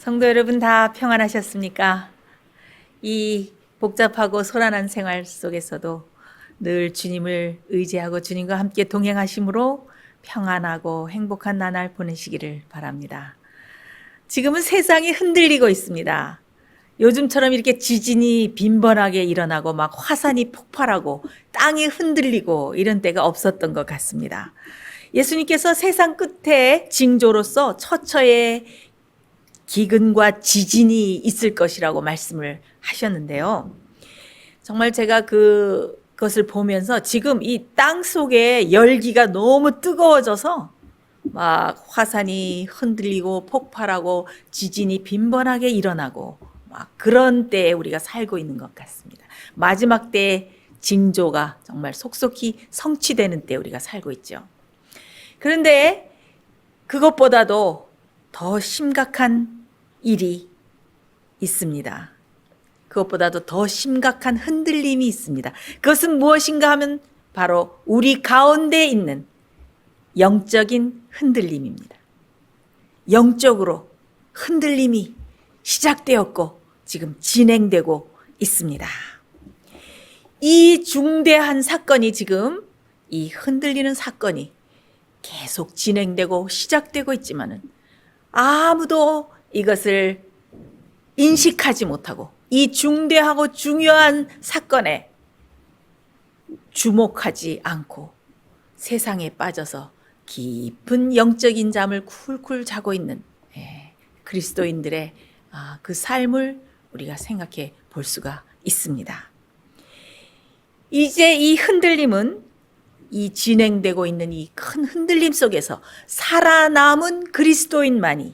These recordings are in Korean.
성도 여러분 다 평안하셨습니까? 이 복잡하고 소란한 생활 속에서도 늘 주님을 의지하고 주님과 함께 동행하심으로 평안하고 행복한 나날 보내시기를 바랍니다. 지금은 세상이 흔들리고 있습니다. 요즘처럼 이렇게 지진이 빈번하게 일어나고 막 화산이 폭발하고 땅이 흔들리고 이런 때가 없었던 것 같습니다. 예수님께서 세상 끝에 징조로서 처처에 기근과 지진이 있을 것이라고 말씀을 하셨는데요. 정말 제가 그것을 보면서 지금 이 땅 속에 열기가 너무 뜨거워져서 막 화산이 흔들리고 폭발하고 지진이 빈번하게 일어나고 막 그런 때에 우리가 살고 있는 것 같습니다. 마지막 때의 징조가 정말 속속히 성취되는 때 우리가 살고 있죠. 그런데 그것보다도 더 심각한 일이 있습니다. 그것보다도 더 심각한 흔들림이 있습니다. 그것은 무엇인가 하면 바로 우리 가운데 있는 영적인 흔들림입니다. 영적으로 흔들림이 시작되었고 지금 진행되고 있습니다. 이 중대한 사건이 지금 이 흔들리는 사건이 계속 진행되고 시작되고 있지만은 아무도 이것을 인식하지 못하고 이 중대하고 중요한 사건에 주목하지 않고 세상에 빠져서 깊은 영적인 잠을 쿨쿨 자고 있는 그리스도인들의 그 삶을 우리가 생각해 볼 수가 있습니다. 이제 이 흔들림은 이 진행되고 있는 이 큰 흔들림 속에서 살아남은 그리스도인만이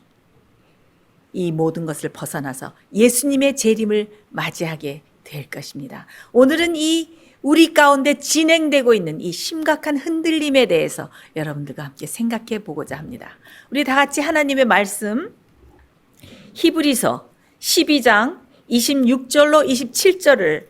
이 모든 것을 벗어나서 예수님의 재림을 맞이하게 될 것입니다. 오늘은 이 우리 가운데 진행되고 있는 이 심각한 흔들림에 대해서 여러분들과 함께 생각해 보고자 합니다. 우리 다 같이 하나님의 말씀 히브리서 12장 26절로 27절을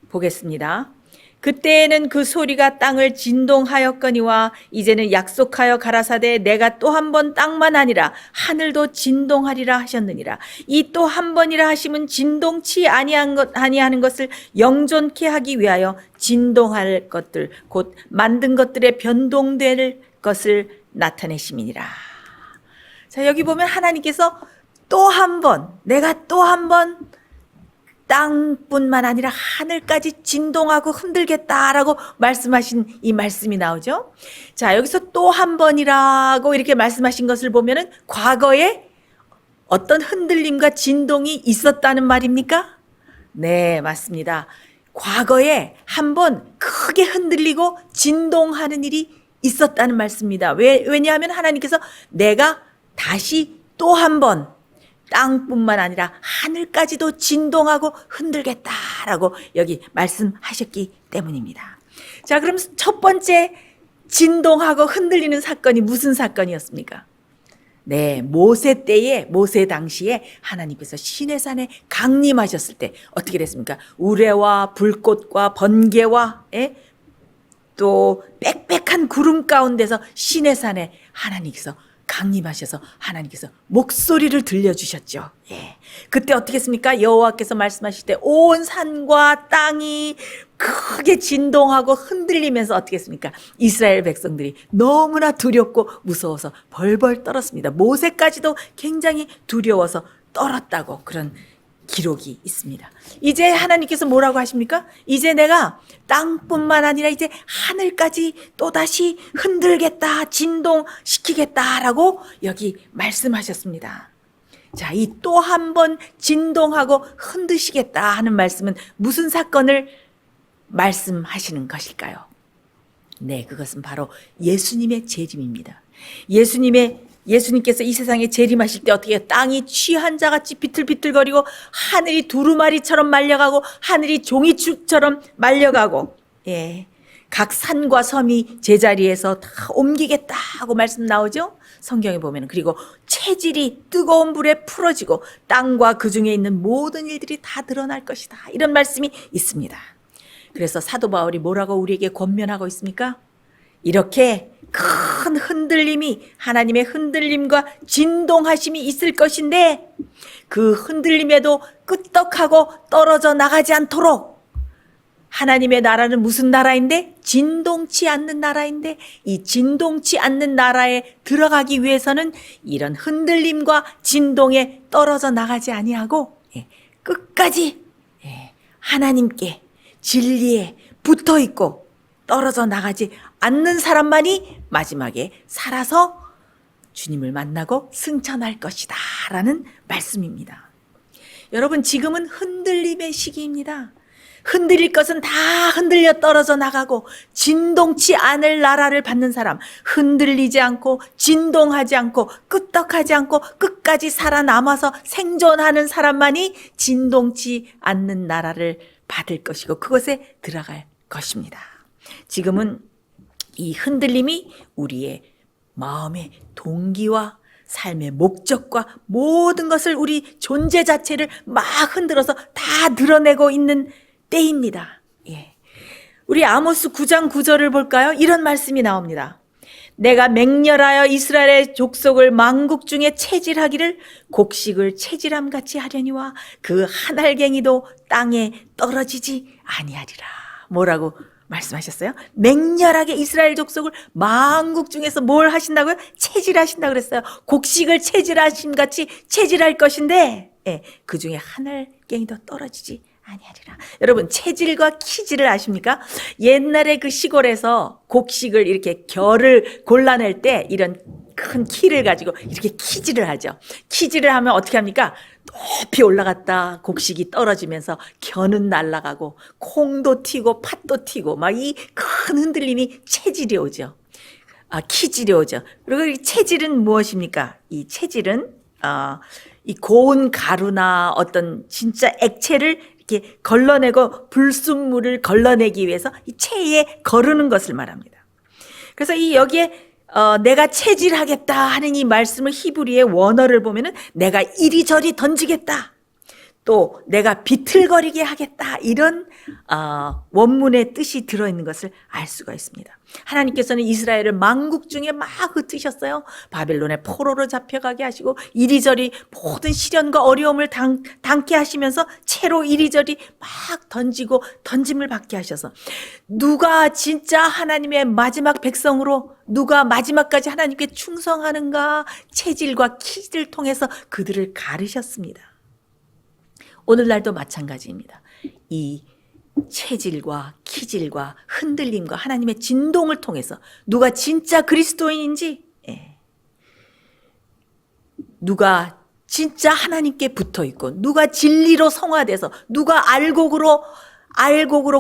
보겠습니다. 그때에는 그 소리가 땅을 진동하였거니와 이제는 약속하여 가라사대 내가 또 한 번 땅만 아니라 하늘도 진동하리라 하셨느니라. 이 또 한 번이라 하심은 진동치 아니하는 것을 영존케 하기 위하여 진동할 것들 곧 만든 것들의 변동될 것을 나타내심이니라. 자, 여기 보면 하나님께서 또 한 번, 내가 또 한 번 땅뿐만 아니라 하늘까지 진동하고 흔들겠다라고 말씀하신 이 말씀이 나오죠. 자, 여기서 또 한 번이라고 이렇게 말씀하신 것을 보면은 과거에 어떤 흔들림과 진동이 있었다는 말입니까? 네, 맞습니다. 과거에 한 번 크게 흔들리고 진동하는 일이 있었다는 말씀입니다. 왜냐하면 하나님께서 내가 다시 또 한 번 땅뿐만 아니라 하늘까지도 진동하고 흔들겠다라고 여기 말씀하셨기 때문입니다. 자, 그럼 첫 번째 진동하고 흔들리는 사건이 무슨 사건이었습니까? 네, 모세 당시에 하나님께서 시내산에 강림하셨을 때 어떻게 됐습니까? 우레와 불꽃과 번개와 또 빽빽한 구름 가운데서 시내산에 하나님께서 강림하셔서 하나님께서 목소리를 들려주셨죠. 그때 어떻게 했습니까? 여호와께서 말씀하실 때 온 산과 땅이 크게 진동하고 흔들리면서 어떻게 했습니까? 이스라엘 백성들이 너무나 두렵고 무서워서 벌벌 떨었습니다. 모세까지도 굉장히 두려워서 떨었다고 그런 기록이 있습니다. 이제 하나님께서 뭐라고 하십니까? 이제 내가 땅뿐만 아니라 이제 하늘까지 또다시 흔들겠다, 진동시키겠다라고 여기 말씀하셨습니다. 자, 이 또 한 번 진동하고 흔드시겠다 하는 말씀은 무슨 사건을 말씀하시는 것일까요? 네, 그것은 바로 예수님의 재림입니다. 예수님께서 이 세상에 재림하실 때 어떻게 해요? 땅이 취한 자같이 비틀비틀거리고 하늘이 두루마리처럼 말려가고 하늘이 종이축처럼 말려가고 각 산과 섬이 제자리에서 다 옮기겠다 하고 말씀 나오죠? 성경에 보면 그리고 체질이 뜨거운 불에 풀어지고 땅과 그 중에 있는 모든 일들이 다 드러날 것이다. 이런 말씀이 있습니다. 그래서 사도 바울이 뭐라고 우리에게 권면하고 있습니까? 이렇게 큰 흔들림이, 하나님의 흔들림과 진동하심이 있을 것인데, 그 흔들림에도 끄떡하고 떨어져 나가지 않도록, 하나님의 나라는 무슨 나라인데? 진동치 않는 나라인데, 이 진동치 않는 나라에 들어가기 위해서는 이런 흔들림과 진동에 떨어져 나가지 아니하고 끝까지 하나님께 진리에 붙어 있고 떨어져 나가지 않는 사람만이 마지막에 살아서 주님을 만나고 승천할 것이다 라는 말씀입니다. 여러분, 지금은 흔들림의 시기입니다. 흔들릴 것은 다 흔들려 떨어져 나가고 진동치 않을 나라를 받는 사람, 흔들리지 않고 진동하지 않고 끄떡하지 않고 끝까지 살아남아서 생존하는 사람만이 진동치 않는 나라를 받을 것이고 그것에 들어갈 것입니다. 지금은 이 흔들림이 우리의 마음의 동기와 삶의 목적과 모든 것을, 우리 존재 자체를 막 흔들어서 다 드러내고 있는 때입니다. 우리 아모스 9장 9절을 볼까요? 이런 말씀이 나옵니다. 내가 맹렬하여 이스라엘의 족속을 만국 중에 체질하기를 곡식을 체질함같이 하려니와 그 한 알갱이도 땅에 떨어지지 아니하리라. 뭐라고 말씀하셨어요? 맹렬하게 이스라엘 족속을 만국 중에서 뭘 하신다고요? 체질하신다고 그랬어요. 곡식을 체질하심같이 체질할 것인데 그 중에 한 알갱이도 떨어지지 아니하리라. 여러분, 체질과 키질을 아십니까? 옛날에 그 시골에서 곡식을 이렇게 결을 골라낼 때 이런 큰 키를 가지고 이렇게 키질을 하죠. 키질을 하면 어떻게 합니까? 높이 올라갔다 곡식이 떨어지면서 겨는 날아가고 콩도 튀고 팥도 튀고 막 이 큰 흔들림이 체질이 오죠. 키질이 오죠. 그리고 이 체질은 무엇입니까? 이 체질은 이 고운 가루나 어떤 진짜 액체를 이렇게 걸러내고 불순물을 걸러내기 위해서 이 체에 거르는 것을 말합니다. 그래서 이 여기에 내가 체질하겠다 하는 이 말씀을 히브리의 원어를 보면은 내가 이리저리 던지겠다, 또 내가 비틀거리게 하겠다, 이런 원문의 뜻이 들어있는 것을 알 수가 있습니다. 하나님께서는 이스라엘을 만국 중에 막 흩으셨어요. 바벨론의 포로로 잡혀가게 하시고 이리저리 모든 시련과 어려움을 당케 하시면서 채로 이리저리 막 던지고 던짐을 받게 하셔서 누가 진짜 하나님의 마지막 백성으로, 누가 마지막까지 하나님께 충성하는가, 체질과 키를 통해서 그들을 가르셨습니다. 오늘날도 마찬가지입니다. 이 체질과 키질과 흔들림과 하나님의 진동을 통해서 누가 진짜 그리스도인인지, 누가 진짜 하나님께 붙어있고 누가 진리로 성화돼서 누가 알곡으로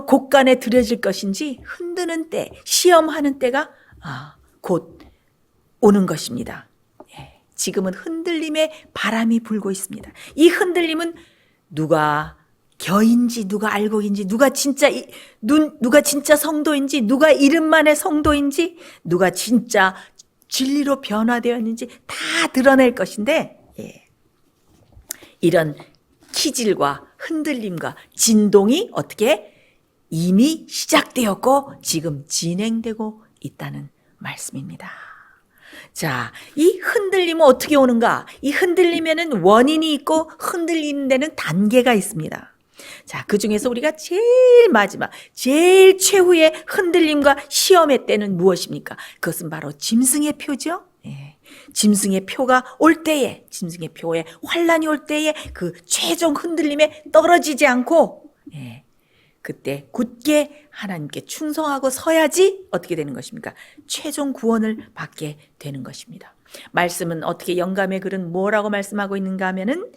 곡간에 들여질 것인지 흔드는 때, 시험하는 때가 곧 오는 것입니다. 지금은 흔들림의 바람이 불고 있습니다. 이 흔들림은 누가 겨인지 누가 알곡인지, 누가 진짜 성도인지, 누가 이름만의 성도인지, 누가 진짜 진리로 변화되었는지 다 드러낼 것인데, 이런 키질과 흔들림과 진동이 어떻게 이미 시작되었고 지금 진행되고 있다는 말씀입니다. 자, 이 흔들림은 어떻게 오는가? 이 흔들림에는 원인이 있고 흔들리는 데는 단계가 있습니다. 자, 그 중에서 우리가 제일 마지막, 제일 최후의 흔들림과 시험의 때는 무엇입니까? 그것은 바로 짐승의 표죠. 짐승의 표가 올 때에, 짐승의 표에 환란이 올 때에 그 최종 흔들림에 떨어지지 않고 그때 굳게 하나님께 충성하고 서야지 어떻게 되는 것입니까? 최종 구원을 받게 되는 것입니다. 말씀은 어떻게, 영감의 글은 뭐라고 말씀하고 있는가 하면은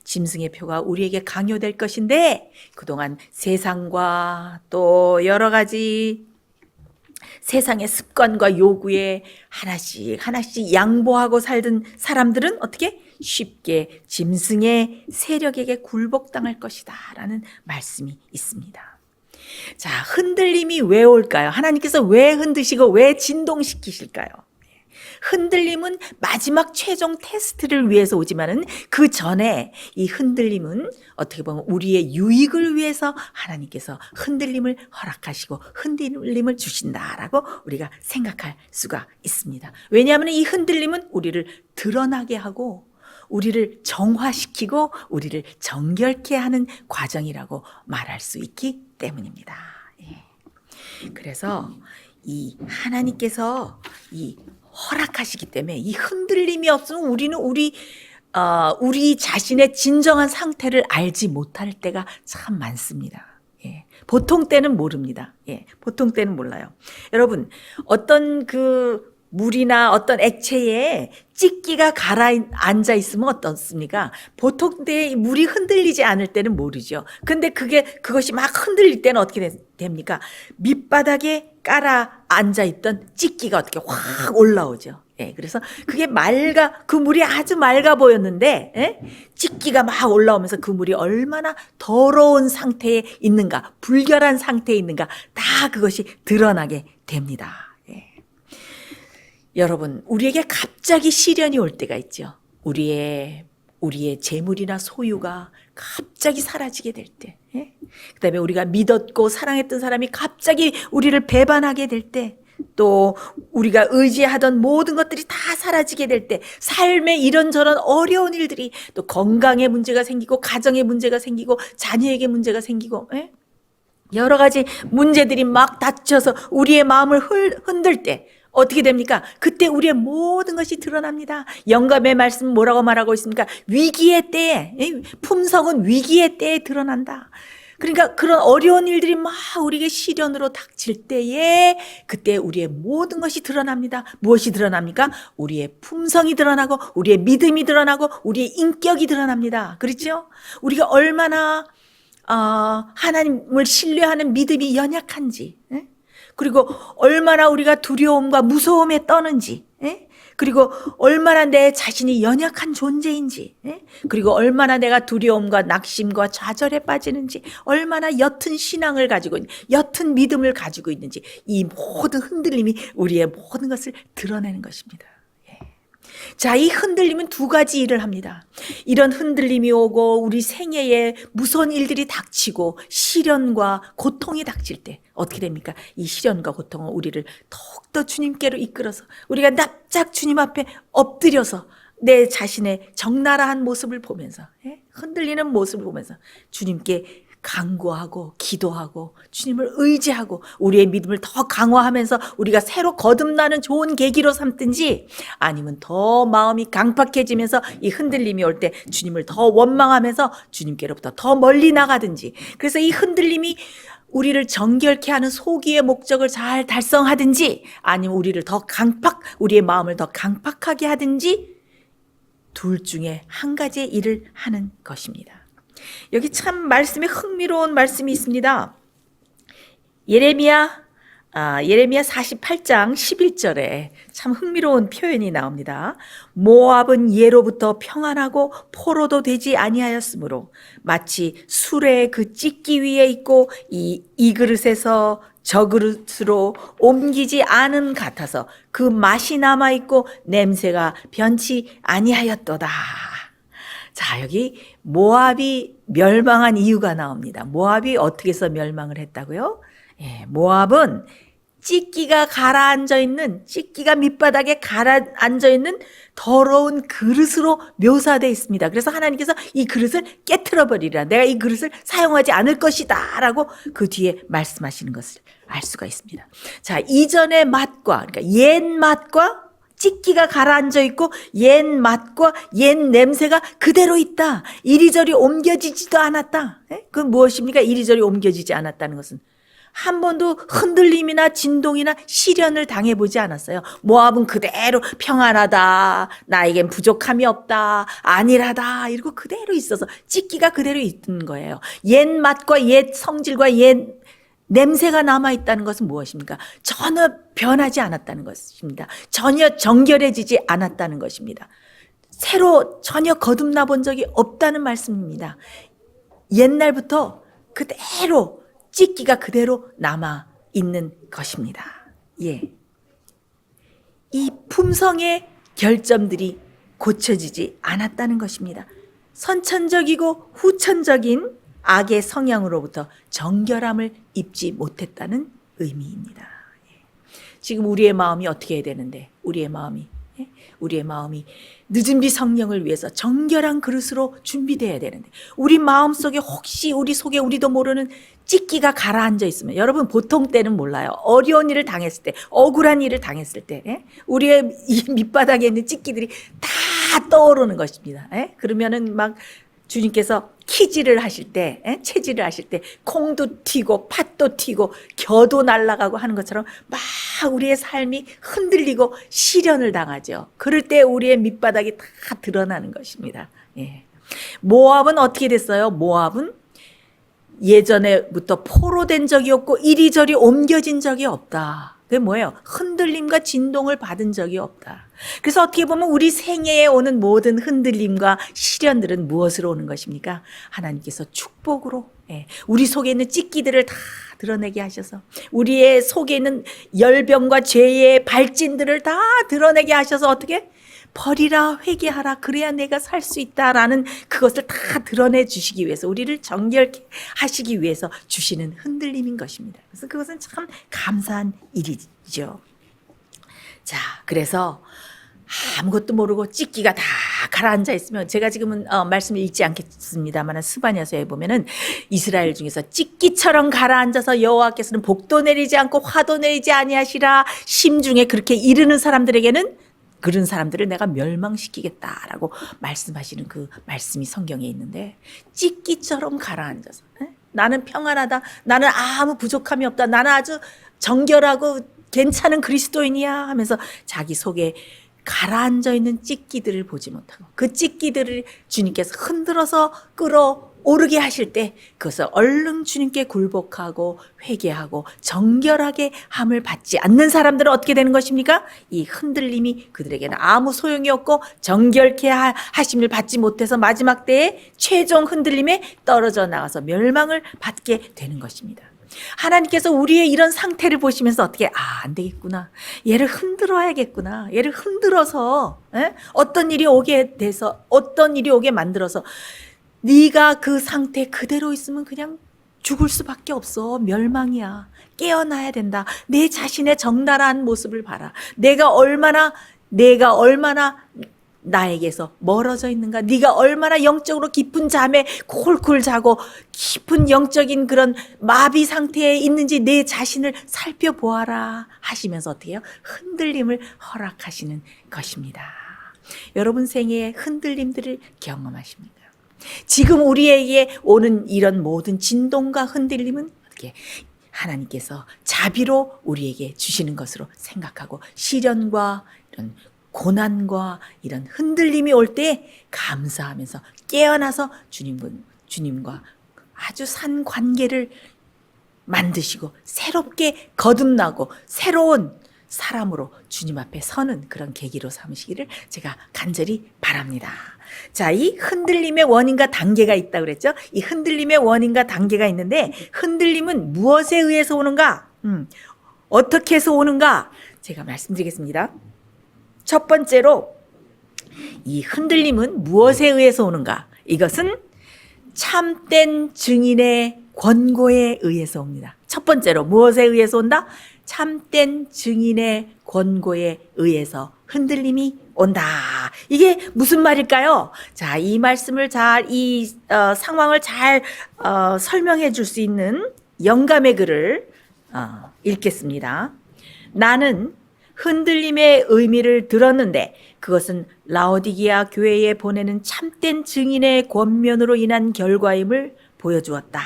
짐승의 표가 우리에게 강요될 것인데, 그동안 세상과 또 여러 가지 세상의 습관과 요구에 하나씩 양보하고 살던 사람들은 어떻게 쉽게 짐승의 세력에게 굴복당할 것이다 라는 말씀이 있습니다. 자, 흔들림이 왜 올까요? 하나님께서 왜 흔드시고 왜 진동시키실까요? 흔들림은 마지막 최종 테스트를 위해서 오지만은 그 전에 이 흔들림은 어떻게 보면 우리의 유익을 위해서 하나님께서 흔들림을 허락하시고 흔들림을 주신다라고 우리가 생각할 수가 있습니다. 왜냐하면 이 흔들림은 우리를 드러나게 하고 우리를 정화시키고 우리를 정결케 하는 과정이라고 말할 수 있기 때문입니다. 그래서 이 하나님께서 이 허락하시기 때문에 이 흔들림이 없으면 우리는 우리 자신의 진정한 상태를 알지 못할 때가 참 많습니다. 보통 때는 모릅니다. 보통 때는 몰라요. 여러분, 어떤 그 물이나 어떤 액체에 찌기가 가라앉아 있으면 어떻습니까? 보통 때 물이 흔들리지 않을 때는 모르죠. 근데 그것이 막 흔들릴 때는 어떻게 됩니까? 밑바닥에 깔아앉아 있던 찌기가 어떻게 확 올라오죠. 그래서 그 물이 아주 맑아 보였는데, 찌기가 막 올라오면서 그 물이 얼마나 더러운 상태에 있는가, 불결한 상태에 있는가, 다 그것이 드러나게 됩니다. 여러분, 우리에게 갑자기 시련이 올 때가 있죠. 우리의 재물이나 소유가 갑자기 사라지게 될 때, 그다음에 우리가 믿었고 사랑했던 사람이 갑자기 우리를 배반하게 될 때, 또 우리가 의지하던 모든 것들이 다 사라지게 될 때, 삶의 이런저런 어려운 일들이, 또 건강에 문제가 생기고 가정에 문제가 생기고 자녀에게 문제가 생기고, 여러 가지 문제들이 막 닥쳐서 우리의 마음을 흔들 때 어떻게 됩니까? 그때 우리의 모든 것이 드러납니다. 영감의 말씀 뭐라고 말하고 있습니까? 위기의 때에, 품성은 위기의 때에 드러난다. 그러니까 그런 어려운 일들이 막 우리에게 시련으로 닥칠 때에 그때 우리의 모든 것이 드러납니다. 무엇이 드러납니까? 우리의 품성이 드러나고 우리의 믿음이 드러나고 우리의 인격이 드러납니다. 그렇죠? 우리가 얼마나 하나님을 신뢰하는 믿음이 연약한지, 그리고 얼마나 우리가 두려움과 무서움에 떠는지, 그리고 얼마나 내 자신이 연약한 존재인지, 그리고 얼마나 내가 두려움과 낙심과 좌절에 빠지는지, 얼마나 옅은 신앙을 가지고 있는, 옅은 믿음을 가지고 있는지, 이 모든 흔들림이 우리의 모든 것을 드러내는 것입니다. 자, 이 흔들림은 두 가지 일을 합니다. 이런 흔들림이 오고 우리 생애에 무서운 일들이 닥치고 시련과 고통이 닥칠 때 어떻게 됩니까? 이 시련과 고통은 우리를 더욱더 주님께로 이끌어서 우리가 납작 주님 앞에 엎드려서 내 자신의 적나라한 모습을 보면서, 흔들리는 모습을 보면서 주님께 간구하고 기도하고 주님을 의지하고 우리의 믿음을 더 강화하면서 우리가 새로 거듭나는 좋은 계기로 삼든지, 아니면 더 마음이 강팍해지면서 이 흔들림이 올 때 주님을 더 원망하면서 주님께로부터 더 멀리 나가든지, 그래서 이 흔들림이 우리를 정결케 하는 소기의 목적을 잘 달성하든지, 아니면 우리의 마음을 더 강팍하게 하든지, 둘 중에 한 가지의 일을 하는 것입니다. 여기 참 말씀에 흥미로운 말씀이 있습니다. 예레미야 48장 11절에 참 흥미로운 표현이 나옵니다. 모압은 예로부터 평안하고 포로도 되지 아니하였으므로 마치 수레의 그 찢기 위에 있고 이 그릇에서 저 그릇으로 옮기지 않은 같아서 그 맛이 남아있고 냄새가 변치 아니하였도다. 자, 여기 모압이 멸망한 이유가 나옵니다. 모압이 어떻게 해서 멸망을 했다고요? 모압은 찢기가 밑바닥에 가라앉아 있는 더러운 그릇으로 묘사되어 있습니다. 그래서 하나님께서 이 그릇을 깨트려 버리라, 내가 이 그릇을 사용하지 않을 것이다 라고 그 뒤에 말씀하시는 것을 알 수가 있습니다. 자, 이전의 맛과, 그러니까 옛 맛과 찢기가 가라앉아 있고 옛 맛과 옛 냄새가 그대로 있다. 이리저리 옮겨지지도 않았다. 그건 무엇입니까? 이리저리 옮겨지지 않았다는 것은 한 번도 흔들림이나 진동이나 시련을 당해보지 않았어요. 모압은 그대로 평안하다, 나에겐 부족함이 없다, 안일하다, 이러고 그대로 있어서 찢기가 그대로 있는 거예요. 옛 맛과 옛 성질과 옛 냄새가 남아있다는 것은 무엇입니까? 전혀 변하지 않았다는 것입니다. 전혀 정결해지지 않았다는 것입니다. 새로 전혀 거듭나 본 적이 없다는 말씀입니다. 옛날부터 그대로 찢기가 그대로 남아있는 것입니다. 이 품성의 결점들이 고쳐지지 않았다는 것입니다. 선천적이고 후천적인 악의 성향으로부터 정결함을 입지 못했다는 의미입니다. 지금 우리의 마음이 어떻게 해야 되는데, 우리의 마음이 늦은 비 성령을 위해서 정결한 그릇으로 준비되어야 되는데, 우리 마음속에 혹시 우리 속에 우리도 모르는 찢기가 가라앉아 있으면, 여러분 보통 때는 몰라요. 어려운 일을 당했을 때, 억울한 일을 당했을 때 우리의 이 밑바닥에 있는 찢기들이 다 떠오르는 것입니다. 그러면은 막 주님께서 키질을 하실 때, 채질을 하실 때 콩도 튀고 팥도 튀고 겨도 날아가고 하는 것처럼 막 우리의 삶이 흔들리고 시련을 당하죠. 그럴 때 우리의 밑바닥이 다 드러나는 것입니다. 모압은 어떻게 됐어요? 모압은 예전에부터 포로된 적이 없고 이리저리 옮겨진 적이 없다. 그게 뭐예요? 흔들림과 진동을 받은 적이 없다. 그래서 어떻게 보면 우리 생애에 오는 모든 흔들림과 시련들은 무엇으로 오는 것입니까? 하나님께서 축복으로, 우리 속에 있는 찢기들을 다 드러내게 하셔서, 우리의 속에 있는 열병과 죄의 발진들을 다 드러내게 하셔서 어떻게? 버리라, 회개하라, 그래야 내가 살 수 있다라는 그것을 다 드러내 주시기 위해서, 우리를 정결케 하시기 위해서 주시는 흔들림인 것입니다. 그래서 그것은 참 감사한 일이죠. 자, 그래서 아무것도 모르고 찢기가 다 가라앉아 있으면, 제가 지금은 말씀을 읽지 않겠습니다만 스바냐서에 보면은 이스라엘 중에서 찢기처럼 가라앉아서 여호와께서는 복도 내리지 않고 화도 내리지 아니하시라 심중에 그렇게 이르는 사람들에게는, 그런 사람들을 내가 멸망시키겠다라고 말씀하시는 그 말씀이 성경에 있는데, 찢기처럼 가라앉아서 나는 평안하다, 나는 아무 부족함이 없다, 나는 아주 정결하고 괜찮은 그리스도인이야 하면서 자기 속에 가라앉아 있는 찢기들을 보지 못하고, 그 찢기들을 주님께서 흔들어서 끌어오르게 하실 때 그것을 얼른 주님께 굴복하고 회개하고 정결하게 함을 받지 않는 사람들은 어떻게 되는 것입니까? 이 흔들림이 그들에게는 아무 소용이 없고 정결케 하심을 받지 못해서 마지막 때에 최종 흔들림에 떨어져 나가서 멸망을 받게 되는 것입니다. 하나님께서 우리의 이런 상태를 보시면서 어떻게, 안 되겠구나, 얘를 흔들어야겠구나, 얘를 흔들어서 어떤 일이 오게 돼서, 어떤 일이 오게 만들어서 네가 그 상태 그대로 있으면 그냥 죽을 수밖에 없어. 멸망이야. 깨어나야 된다. 내 자신의 정나라한 모습을 봐라. 내가 얼마나 나에게서 멀어져 있는가, 네가 얼마나 영적으로 깊은 잠에 콜콜 자고 깊은 영적인 그런 마비 상태에 있는지 내 자신을 살펴보아라 하시면서 어떻게 해요? 흔들림을 허락하시는 것입니다. 여러분 생애에 흔들림들을 경험하십니까? 지금 우리에게 오는 이런 모든 진동과 흔들림은 어떻게 하나님께서 자비로 우리에게 주시는 것으로 생각하고, 시련과 이런 고난과 이런 흔들림이 올 때 감사하면서 깨어나서 주님과 아주 산 관계를 만드시고 새롭게 거듭나고 새로운 사람으로 주님 앞에 서는 그런 계기로 삼으시기를 제가 간절히 바랍니다. 자, 이 흔들림의 원인과 단계가 있다고 그랬죠? 이 흔들림의 원인과 단계가 있는데, 흔들림은 무엇에 의해서 오는가? 어떻게 해서 오는가? 제가 말씀드리겠습니다. 첫 번째로, 이 흔들림은 무엇에 의해서 오는가? 이것은 참된 증인의 권고에 의해서 옵니다. 첫 번째로 무엇에 의해서 온다? 참된 증인의 권고에 의해서 흔들림이 온다. 이게 무슨 말일까요? 자, 이 말씀을 이 상황을 잘 설명해 줄 수 있는 영감의 글을 읽겠습니다. 나는 흔들림의 의미를 들었는데 그것은 라오디게아 교회에 보내는 참된 증인의 권면으로 인한 결과임을 보여주었다.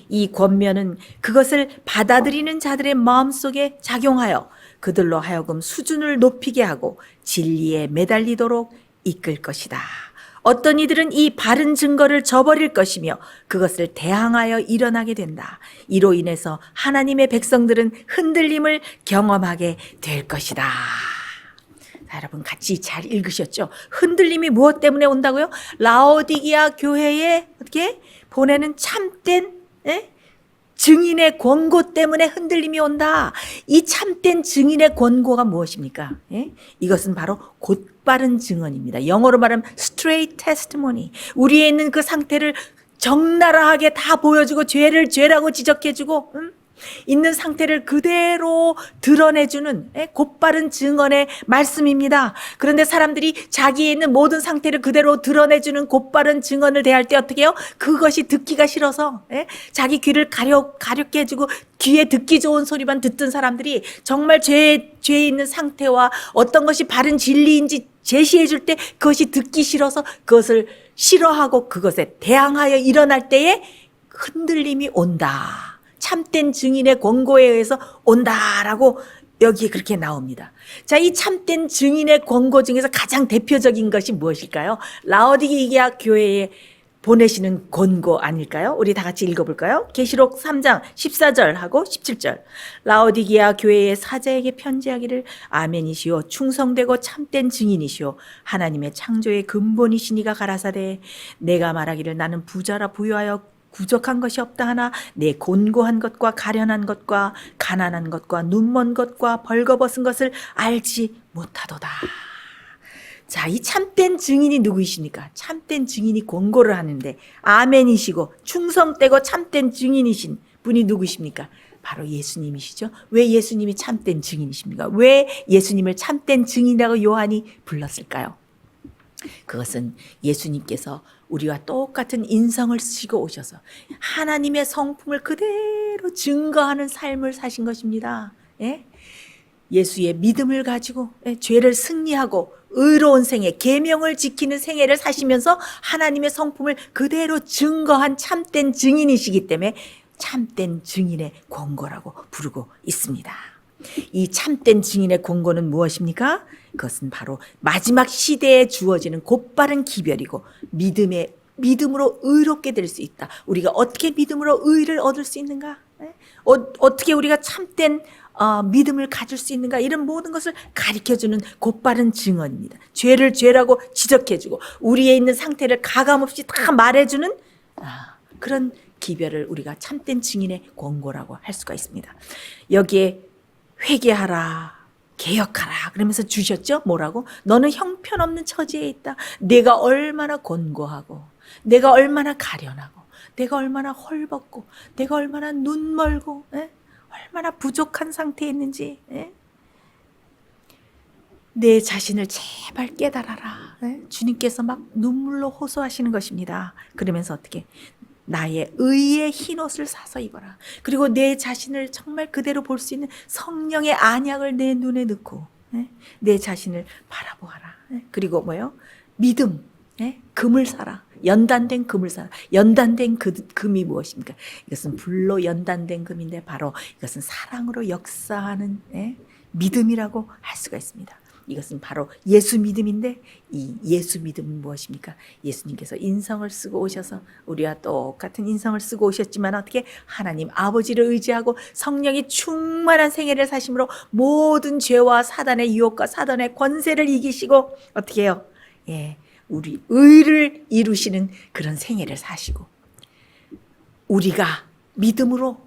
이 권면은 그것을 받아들이는 자들의 마음속에 작용하여 그들로 하여금 수준을 높이게 하고 진리에 매달리도록 이끌 것이다. 어떤 이들은 이 바른 증거를 저버릴 것이며 그것을 대항하여 일어나게 된다. 이로 인해서 하나님의 백성들은 흔들림을 경험하게 될 것이다. 자, 여러분 같이 잘 읽으셨죠? 흔들림이 무엇 때문에 온다고요? 라오디게아 교회에 어떻게 보내는 참된 증인의 권고 때문에 흔들림이 온다. 이 참된 증인의 권고가 무엇입니까? 예? 이것은 바로 곧바른 증언입니다. 영어로 말하면 straight testimony. 우리에 있는 그 상태를 적나라하게 다 보여주고 죄를 죄라고 지적해주고 있는 상태를 그대로 드러내주는 곧바른 증언의 말씀입니다. 그런데 사람들이 자기에 있는 모든 상태를 그대로 드러내주는 곧바른 증언을 대할 때 어떻게 해요? 그것이 듣기가 싫어서 자기 귀를 가렵게 해주고 귀에 듣기 좋은 소리만 듣던 사람들이 정말 죄에 있는 상태와 어떤 것이 바른 진리인지 제시해 줄 때 그것이 듣기 싫어서 그것을 싫어하고 그것에 대항하여 일어날 때에 흔들림이 온다. 참된 증인의 권고에 의해서 온다라고 여기에 그렇게 나옵니다. 자, 이 참된 증인의 권고 중에서 가장 대표적인 것이 무엇일까요? 라오디게아 교회에 보내시는 권고 아닐까요? 우리 다 같이 읽어볼까요? 계시록 3장 14절하고 17절. 라오디게아 교회의 사자에게 편지하기를 아멘이시오 충성되고 참된 증인이시오 하나님의 창조의 근본이시니가 가라사대 내가 말하기를 나는 부자라 부유하여 부족한 것이 없다 하나 내 곤고한 것과 가련한 것과 가난한 것과 눈먼 것과 벌거벗은 것을 알지 못하도다. 자, 이 참된 증인이 누구이십니까? 참된 증인이 권고를 하는데 아멘이시고 충성되고 참된 증인이신 분이 누구십니까? 바로 예수님이시죠. 왜 예수님이 참된 증인이십니까? 왜 예수님을 참된 증인이라고 요한이 불렀을까요? 그것은 예수님께서 우리와 똑같은 인성을 쓰시고 오셔서 하나님의 성품을 그대로 증거하는 삶을 사신 것입니다. 예? 예수의 믿음을 가지고 죄를 승리하고 의로운 생애, 계명을 지키는 생애를 사시면서 하나님의 성품을 그대로 증거한 참된 증인이시기 때문에 참된 증인의 권고라고 부르고 있습니다. 이 참된 증인의 권고는 무엇입니까? 그것은 바로 마지막 시대에 주어지는 곧바른 기별이고 믿음으로 의롭게 될 수 있다. 우리가 어떻게 믿음으로 의를 얻을 수 있는가? 어떻게 우리가 참된 믿음을 가질 수 있는가? 이런 모든 것을 가르쳐주는 곧바른 증언입니다. 죄를 죄라고 지적해주고 우리의 있는 상태를 가감없이 다 말해주는 그런 기별을 우리가 참된 증인의 권고라고 할 수가 있습니다. 여기에 회개하라, 개혁하라 그러면서 주셨죠. 뭐라고? 너는 형편없는 처지에 있다. 내가 얼마나 곤고하고 내가 얼마나 가련하고 내가 얼마나 헐벗고 내가 얼마나 눈멀고 얼마나 부족한 상태에 있는지 내 자신을 제발 깨달아라. 주님께서 막 눈물로 호소하시는 것입니다. 그러면서 어떻게? 나의 의의 흰옷을 사서 입어라. 그리고 내 자신을 정말 그대로 볼 수 있는 성령의 안약을 내 눈에 넣고 내 자신을 바라보아라. 그리고 뭐요? 믿음, 금을 사라. 연단된 금을 사라. 연단된 금이 무엇입니까? 이것은 불로 연단된 금인데 바로 이것은 사랑으로 역사하는 믿음이라고 할 수가 있습니다. 이것은 바로 예수 믿음인데 이 예수 믿음은 무엇입니까? 예수님께서 인성을 쓰고 오셔서 우리와 똑같은 인성을 쓰고 오셨지만 어떻게 하나님 아버지를 의지하고 성령이 충만한 생애를 사심으로 모든 죄와 사단의 유혹과 사단의 권세를 이기시고 어떻게 해요? 우리 의를 이루시는 그런 생애를 사시고 우리가 믿음으로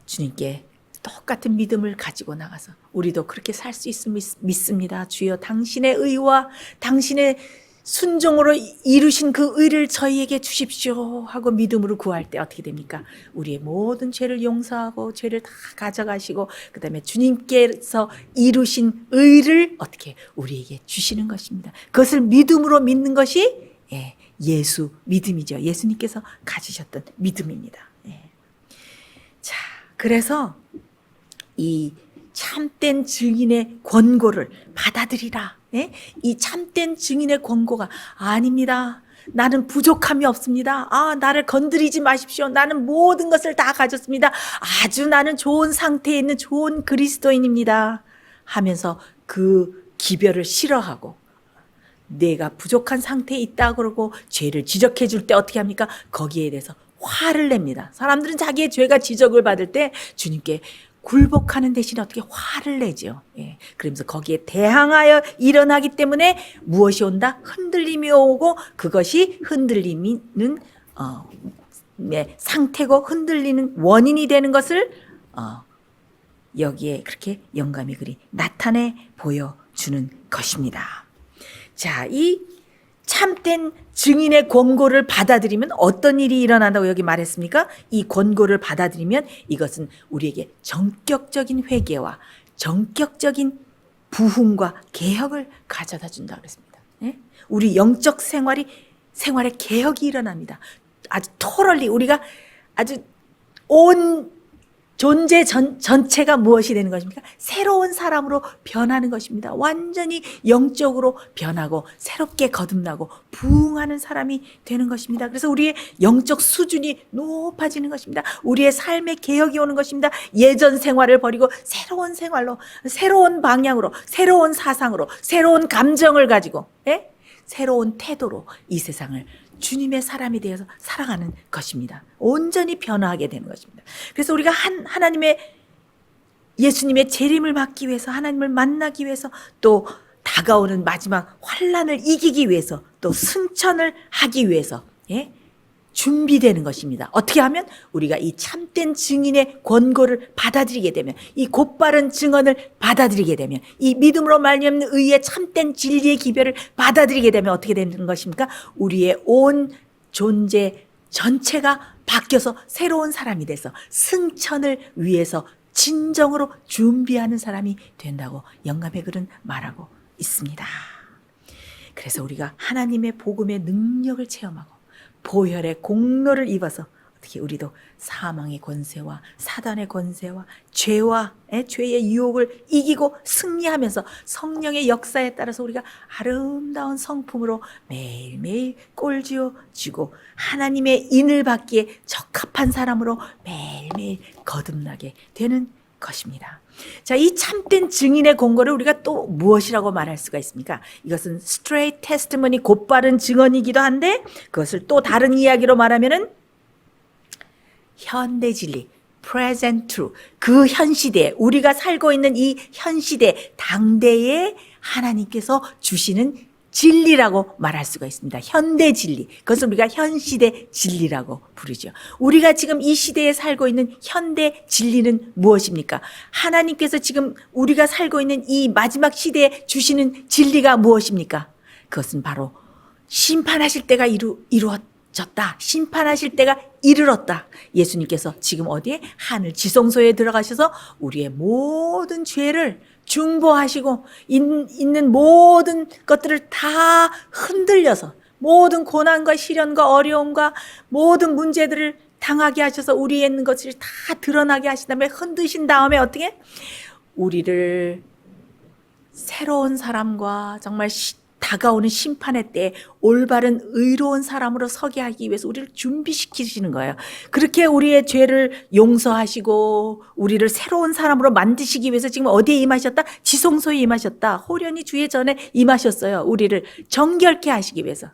주님께 똑같은 믿음을 가지고 나가서 우리도 그렇게 살 수 있음을 믿습니다. 주여 당신의 의와 당신의 순종으로 이루신 그 의를 저희에게 주십시오 하고 믿음으로 구할 때 어떻게 됩니까? 우리의 모든 죄를 용서하고 죄를 다 가져가시고 그 다음에 주님께서 이루신 의를 어떻게 우리에게 주시는 것입니다. 그것을 믿음으로 믿는 것이 예수 믿음이죠. 예수님께서 가지셨던 믿음입니다. 자, 그래서 이 참된 증인의 권고를 받아들이라. 이 참된 증인의 권고가 아닙니다. 나는 부족함이 없습니다. 나를 건드리지 마십시오. 나는 모든 것을 다 가졌습니다. 아주 나는 좋은 상태에 있는 좋은 그리스도인입니다. 하면서 그 기별을 싫어하고 내가 부족한 상태에 있다 그러고 죄를 지적해 줄 때 어떻게 합니까? 거기에 대해서 화를 냅니다. 사람들은 자기의 죄가 지적을 받을 때 주님께 굴복하는 대신에 어떻게 화를 내죠. 그러면서 거기에 대항하여 일어나기 때문에 무엇이 온다? 흔들림이 오고 그것이 흔들림은 상태고 흔들리는 원인이 되는 것을 여기에 그렇게 영감이 그리 나타내 보여주는 것입니다. 자, 이 참된 증인의 권고를 받아들이면 어떤 일이 일어난다고 여기 말했습니까? 이 권고를 받아들이면 이것은 우리에게 전격적인 회개와 전격적인 부흥과 개혁을 가져다 준다 그랬습니다. 예? 우리 영적 생활에 개혁이 일어납니다. 아주 토럴리 우리가 아주 온 존재 전체가 무엇이 되는 것입니까? 새로운 사람으로 변하는 것입니다. 완전히 영적으로 변하고 새롭게 거듭나고 부흥하는 사람이 되는 것입니다. 그래서 우리의 영적 수준이 높아지는 것입니다. 우리의 삶의 개혁이 오는 것입니다. 예전 생활을 버리고 새로운 생활로, 새로운 방향으로, 새로운 사상으로, 새로운 감정을 가지고, 새로운 태도로 이 세상을 주님의 사람이 되어서 살아가는 것입니다. 온전히 변화하게 되는 것입니다. 그래서 우리가 하나님의 예수님의 재림을 받기 위해서, 하나님을 만나기 위해서, 또 다가오는 마지막 환난을 이기기 위해서, 또 승천을 하기 위해서 준비되는 것입니다. 어떻게 하면 우리가 이 참된 증인의 권고를 받아들이게 되면, 이 곧바른 증언을 받아들이게 되면, 이 믿음으로 말미암는 의의 참된 진리의 기별을 받아들이게 되면 어떻게 되는 것입니까? 우리의 온 존재 전체가 바뀌어서 새로운 사람이 돼서 승천을 위해서 진정으로 준비하는 사람이 된다고 영감의 글은 말하고 있습니다. 그래서 우리가 하나님의 복음의 능력을 체험하고 보혈의 공로를 입어서 어떻게 우리도 사망의 권세와 사단의 권세와 죄의 유혹을 이기고 승리하면서 성령의 역사에 따라서 우리가 아름다운 성품으로 매일매일 꼴지어지고 하나님의 인을 받기에 적합한 사람으로 매일매일 거듭나게 되는 것입니다. 자, 이 참된 증인의 권고를 우리가 또 무엇이라고 말할 수가 있습니까? 이것은 straight testimony, 곧바른 증언이기도 한데 그것을 또 다른 이야기로 말하면은 현대 진리, present truth, 그 현 시대에 우리가 살고 있는 이 현 시대 당대에 하나님께서 주시는 진리라고 말할 수가 있습니다. 현대 진리. 그것을 우리가 현시대 진리라고 부르죠. 우리가 지금 이 시대에 살고 있는 현대 진리는 무엇입니까? 하나님께서 지금 우리가 살고 있는 이 마지막 시대에 주시는 진리가 무엇입니까? 그것은 바로 심판하실 때가 이루어졌다. 심판하실 때가 이르렀다. 예수님께서 지금 어디에? 하늘 지성소에 들어가셔서 우리의 모든 죄를 중보하시고 있는 모든 것들을 다 흔들려서 모든 고난과 시련과 어려움과 모든 문제들을 당하게 하셔서 우리에 있는 것을 다 드러나게 하신 다음에 흔드신 다음에 어떻게? 우리를 새로운 사람과 정말 다가오는 심판의 때에 올바른 의로운 사람으로 서게 하기 위해서 우리를 준비시키시는 거예요. 그렇게 우리의 죄를 용서하시고 우리를 새로운 사람으로 만드시기 위해서 지금 어디에 임하셨다? 지성소에 임하셨다. 호련히 주의 전에 임하셨어요. 우리를 정결케 하시기 위해서.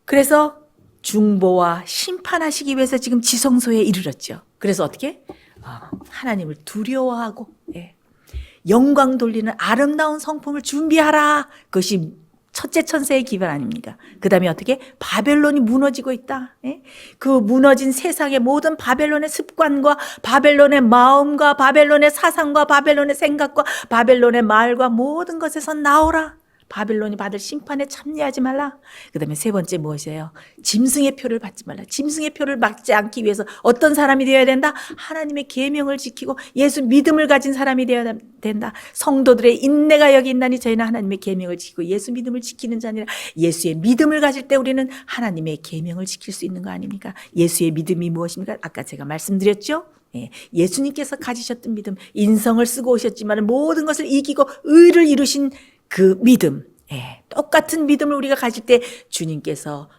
그래서 중보와 심판하시기 위해서 지금 지성소에 이르렀죠. 그래서 어떻게? 하나님을 두려워하고 영광 돌리는 아름다운 성품을 준비하라. 그것이 첫째 천사의 기별 아닙니까? 그 다음에 어떻게? 바벨론이 무너지고 있다. 그 무너진 세상의 모든 바벨론의 습관과 바벨론의 마음과 바벨론의 사상과 바벨론의 생각과 바벨론의 말과 모든 것에서 나오라. 바벨론이 받을 심판에 참여하지 말라. 그 다음에 세 번째 무엇이에요? 짐승의 표를 받지 말라. 짐승의 표를 받지 않기 위해서 어떤 사람이 되어야 된다? 하나님의 계명을 지키고 예수 믿음을 가진 사람이 되어야 된다. 성도들의 인내가 여기 있나니 저희는 하나님의 계명을 지키고 예수 믿음을 지키는 자니라. 예수의 믿음을 가질 때 우리는 하나님의 계명을 지킬 수 있는 거 아닙니까? 예수의 믿음이 무엇입니까? 아까 제가 말씀드렸죠? 예수님께서 가지셨던 믿음, 인성을 쓰고 오셨지만 모든 것을 이기고 의를 이루신 그 믿음, 똑같은 믿음을 우리가 가질 때 주님께서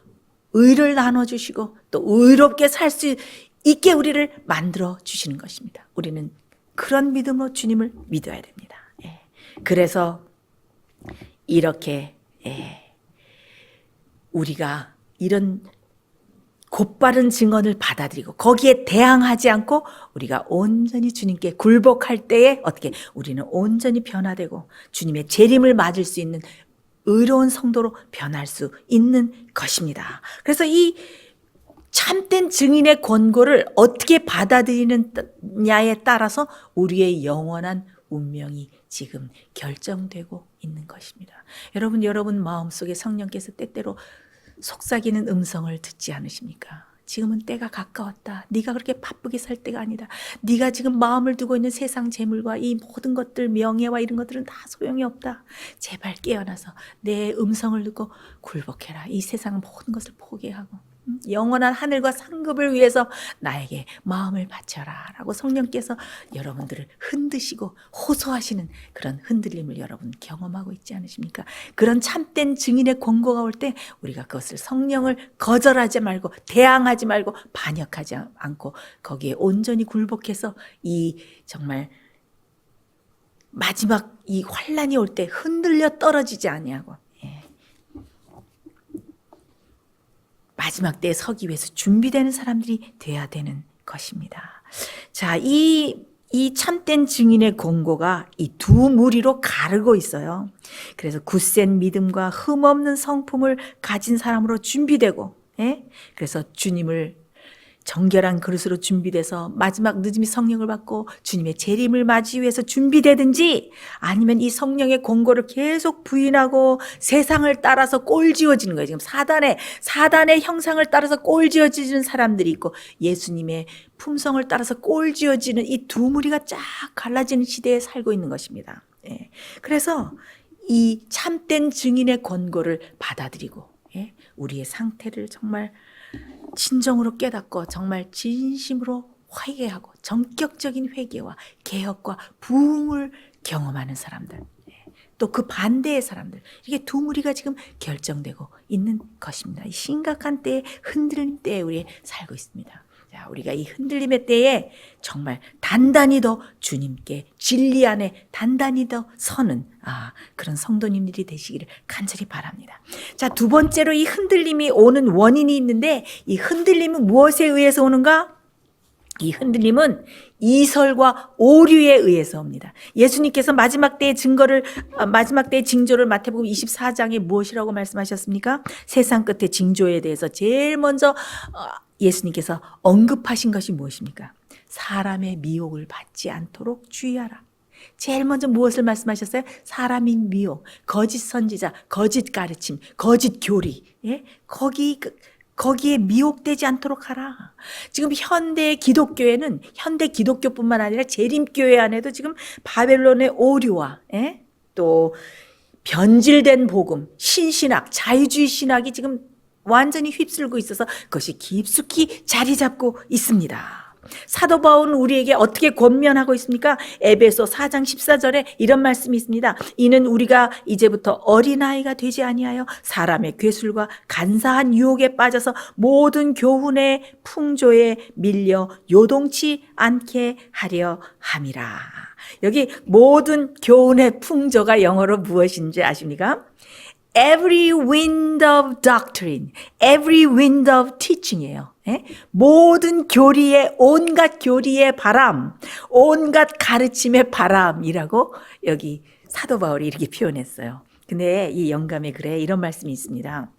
의를 나눠주시고 또 의롭게 살 수 있게 우리를 만들어 주시는 것입니다. 우리는 그런 믿음으로 주님을 믿어야 됩니다. 그래서 이렇게 우리가 이런 곧바른 증언을 받아들이고 거기에 대항하지 않고 우리가 온전히 주님께 굴복할 때에 어떻게 우리는 온전히 변화되고 주님의 재림을 맞을 수 있는 의로운 성도로 변할 수 있는 것입니다. 그래서 이 참된 증인의 권고를 어떻게 받아들이느냐에 따라서 우리의 영원한 운명이 지금 결정되고 있는 것입니다. 여러분 마음속에 성령께서 때때로 속삭이는 음성을 듣지 않으십니까? 지금은 때가 가까웠다. 네가 그렇게 바쁘게 살 때가 아니다. 네가 지금 마음을 두고 있는 세상 재물과 이 모든 것들, 명예와 이런 것들은 다 소용이 없다. 제발 깨어나서 내 음성을 듣고 굴복해라. 이 세상 모든 것을 포기하고 영원한 하늘과 상급을 위해서 나에게 마음을 바쳐라 라고 성령께서 여러분들을 흔드시고 호소하시는 그런 흔들림을 여러분 경험하고 있지 않으십니까? 그런 참된 증인의 권고가 올 때 우리가 그것을 성령을 거절하지 말고 대항하지 말고 반역하지 않고 거기에 온전히 굴복해서 이 정말 마지막 이 환난이 올 때 흔들려 떨어지지 아니하고 마지막 때에 서기 위해서 준비되는 사람들이 돼야 되는 것입니다. 자, 이 참된 증인의 권고가 이 두 무리로 가르고 있어요. 그래서 굳센 믿음과 흠없는 성품을 가진 사람으로 준비되고, 그래서 주님을 정결한 그릇으로 준비돼서 마지막 늦음이 성령을 받고 주님의 재림을 맞이하기 위해서 준비되든지 아니면 이 성령의 권고를 계속 부인하고 세상을 따라서 꼴지어지는 거예요. 지금 사단의 형상을 따라서 꼴지어지는 사람들이 있고 예수님의 품성을 따라서 꼴지어지는 이 두 무리가 쫙 갈라지는 시대에 살고 있는 것입니다. 그래서 이 참된 증인의 권고를 받아들이고 우리의 상태를 정말 진정으로 깨닫고 정말 진심으로 회개하고 전격적인 회개와 개혁과 부흥을 경험하는 사람들, 또 그 반대의 사람들, 이게 두 무리가 지금 결정되고 있는 것입니다. 이 심각한 때에 흔들림 때에 우리 살고 있습니다. 자, 우리가 이 흔들림의 때에 정말 단단히 더 주님께 진리 안에 단단히 더 서는 그런 성도님들이 되시기를 간절히 바랍니다. 자, 두 번째로 이 흔들림이 오는 원인이 있는데 이 흔들림은 무엇에 의해서 오는가? 이 흔들림은 이설과 오류에 의해서 옵니다. 예수님께서 마지막 때의 징조를 마태복음 24장에 무엇이라고 말씀하셨습니까? 세상 끝의 징조에 대해서 제일 먼저 예수님께서 언급하신 것이 무엇입니까? 사람의 미혹을 받지 않도록 주의하라. 제일 먼저 무엇을 말씀하셨어요? 사람의 미혹, 거짓 선지자, 거짓 가르침, 거짓 교리, 거기에 미혹되지 않도록 하라. 지금 현대 기독교뿐만 아니라 재림교회 안에도 지금 바벨론의 오류와 또 변질된 복음, 신신학, 자유주의 신학이 지금 완전히 휩쓸고 있어서 그것이 깊숙이 자리 잡고 있습니다. 사도 바울은 우리에게 어떻게 권면하고 있습니까? 에베소 4장 14절에 이런 말씀이 있습니다. 이는 우리가 이제부터 어린아이가 되지 아니하여 사람의 괴술과 간사한 유혹에 빠져서 모든 교훈의 풍조에 밀려 요동치 않게 하려 함이라. 여기 모든 교훈의 풍조가 영어로 무엇인지 아십니까? Every wind of doctrine, every wind of teaching이에요. 모든 교리의, 온갖 교리의 바람, 온갖 가르침의 바람이라고 여기 사도 바울이 이렇게 표현했어요. 근데 이 영감의 글에 이런 말씀이 있습니다.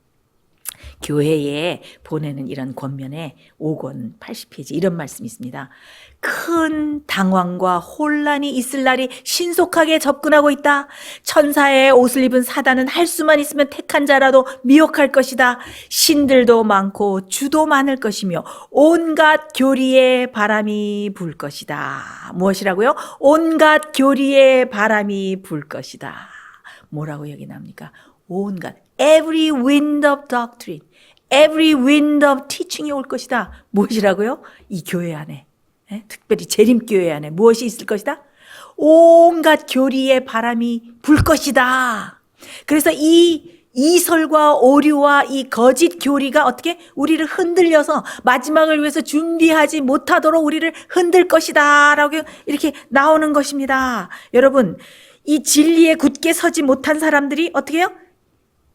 교회에 보내는 이런 권면에 5권 80페이지 이런 말씀이 있습니다. 큰 당황과 혼란이 있을 날이 신속하게 접근하고 있다. 천사의 옷을 입은 사단은 할 수만 있으면 택한 자라도 미혹할 것이다. 신들도 많고 주도 많을 것이며 온갖 교리의 바람이 불 것이다. 무엇이라고요? 온갖 교리의 바람이 불 것이다. 뭐라고 여기 나옵니까? 온갖 every wind of doctrine, every wind of teaching이 올 것이다. 무엇이라고요? 이 교회 안에, 특별히 재림교회 안에 무엇이 있을 것이다? 온갖 교리의 바람이 불 것이다. 그래서 이 이설과 오류와 이 거짓 교리가 어떻게 우리를 흔들려서 마지막을 위해서 준비하지 못하도록 우리를 흔들 것이다 라고 이렇게 나오는 것입니다. 여러분, 이 진리에 굳게 서지 못한 사람들이 어떻게 해요?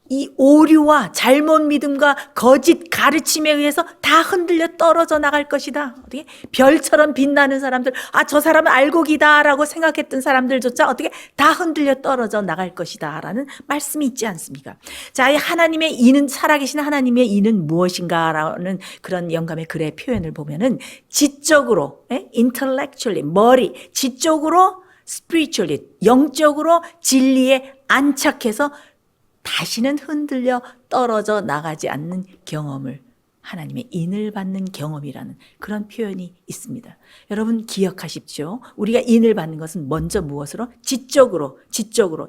이 오류와 잘못 믿음과 거짓 가르침에 의해서 다 흔들려 떨어져 나갈 것이다. 어떻게 별처럼 빛나는 사람들, 저 사람은 알곡이다라고 생각했던 사람들조차 어떻게 다 흔들려 떨어져 나갈 것이다라는 말씀이 있지 않습니까? 자, 이 하나님의 이는, 살아계신 하나님의 이는 무엇인가라는 그런 영감의 글의 표현을 보면은 지적으로, intellectually, 머리, 지적으로, spiritually, 영적으로 진리에 안착해서 다시는 흔들려 떨어져 나가지 않는 경험을, 하나님의 인을 받는 경험이라는 그런 표현이 있습니다. 여러분 기억하십시오. 우리가 인을 받는 것은 먼저 무엇으로? 지적으로,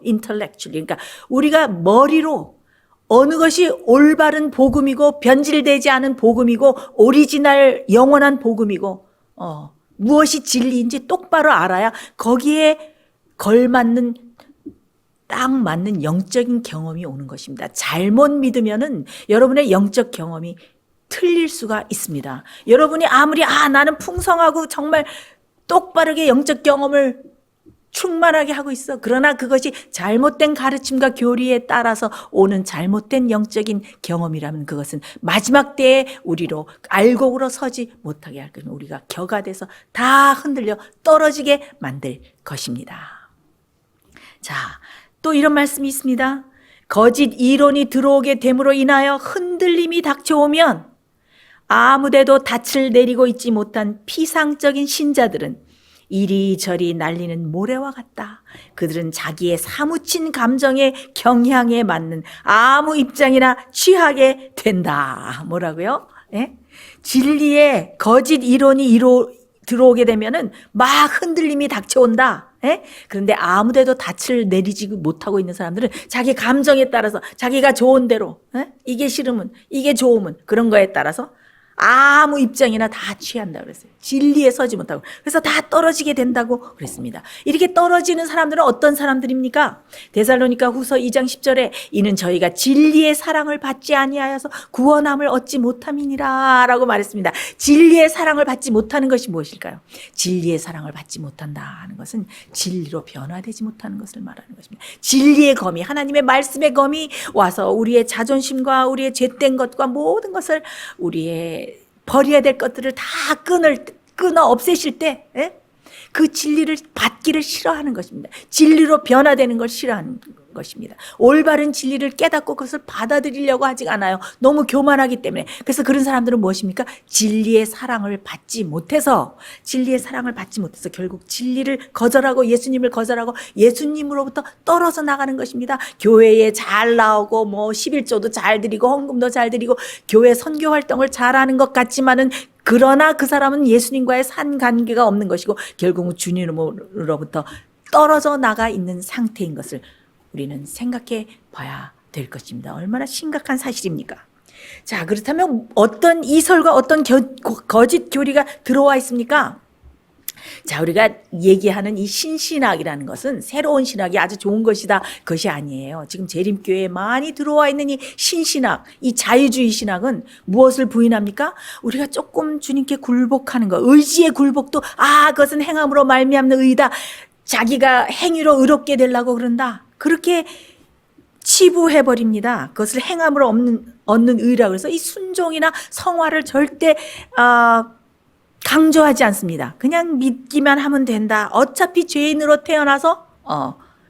intellectually. 그러니까 우리가 머리로 어느 것이 올바른 복음이고 변질되지 않은 복음이고 오리지널 영원한 복음이고 무엇이 진리인지 똑바로 알아야 거기에 걸맞는 딱 맞는 영적인 경험이 오는 것입니다. 잘못 믿으면은 여러분의 영적 경험이 틀릴 수가 있습니다. 여러분이 아무리 나는 풍성하고 정말 똑바르게 영적 경험을 충만하게 하고 있어. 그러나 그것이 잘못된 가르침과 교리에 따라서 오는 잘못된 영적인 경험이라면 그것은 마지막 때에 우리로 알곡으로 서지 못하게 할 것입니다. 우리가 겨가 돼서 다 흔들려 떨어지게 만들 것입니다. 자, 또 이런 말씀이 있습니다. 거짓 이론이 들어오게 됨으로 인하여 흔들림이 닥쳐오면 아무데도 닻을 내리고 있지 못한 피상적인 신자들은 이리저리 날리는 모래와 같다. 그들은 자기의 사무친 감정의 경향에 맞는 아무 입장이나 취하게 된다. 뭐라고요? 진리에 거짓 이론이 들어오게 되면은 막 흔들림이 닥쳐온다. 그런데 아무데도 닻을 내리지 못하고 있는 사람들은 자기 감정에 따라서 자기가 좋은 대로 이게 싫으면 이게 좋으면 그런 거에 따라서 아무 입장이나 다 취한다고 그랬어요. 진리에 서지 못하고. 그래서 다 떨어지게 된다고 그랬습니다. 이렇게 떨어지는 사람들은 어떤 사람들입니까? 데살로니가 후서 2장 10절에 이는 저희가 진리의 사랑을 받지 아니하여서 구원함을 얻지 못함이니라 라고 말했습니다. 진리의 사랑을 받지 못하는 것이 무엇일까요? 진리의 사랑을 받지 못한다 하는 것은 진리로 변화되지 못하는 것을 말하는 것입니다. 진리의 검이, 하나님의 말씀의 검이 와서 우리의 자존심과 우리의 죄된 것과 모든 것을 우리의 버려야 될 것들을 다 끊어 없애실 때, 그 진리를 받기를 싫어하는 것입니다. 진리로 변화되는 걸 싫어하는 것입니다. 올바른 진리를 깨닫고 그것을 받아들이려고 하지 않아요. 너무 교만하기 때문에. 그래서 그런 사람들은 무엇입니까? 진리의 사랑을 받지 못해서 결국 진리를 거절하고 예수님을 거절하고 예수님으로부터 떨어져 나가는 것입니다. 교회에 잘 나오고 11조도 잘 드리고 헌금도 잘 드리고 교회 선교 활동을 잘하는 것 같지만은 그러나 그 사람은 예수님과의 산관계가 없는 것이고 결국은 주님으로부터 떨어져 나가 있는 상태인 것을 우리는 생각해 봐야 될 것입니다. 얼마나 심각한 사실입니까? 자, 그렇다면 어떤 이설과 어떤 거짓 교리가 들어와 있습니까? 자, 우리가 얘기하는 이 신신학이라는 것은 새로운 신학이 아주 좋은 것이다, 그것이 아니에요. 지금 재림교회에 많이 들어와 있는 이 신신학, 이 자유주의 신학은 무엇을 부인합니까? 우리가 조금 주님께 굴복하는 것, 의지의 굴복도 그것은 행함으로 말미암는 의다. 자기가 행위로 의롭게 되려고 그런다. 그렇게 치부해버립니다. 그것을 행함으로 얻는 의라고 해서 이 순종이나 성화를 절대 강조하지 않습니다. 그냥 믿기만 하면 된다. 어차피 죄인으로 태어나서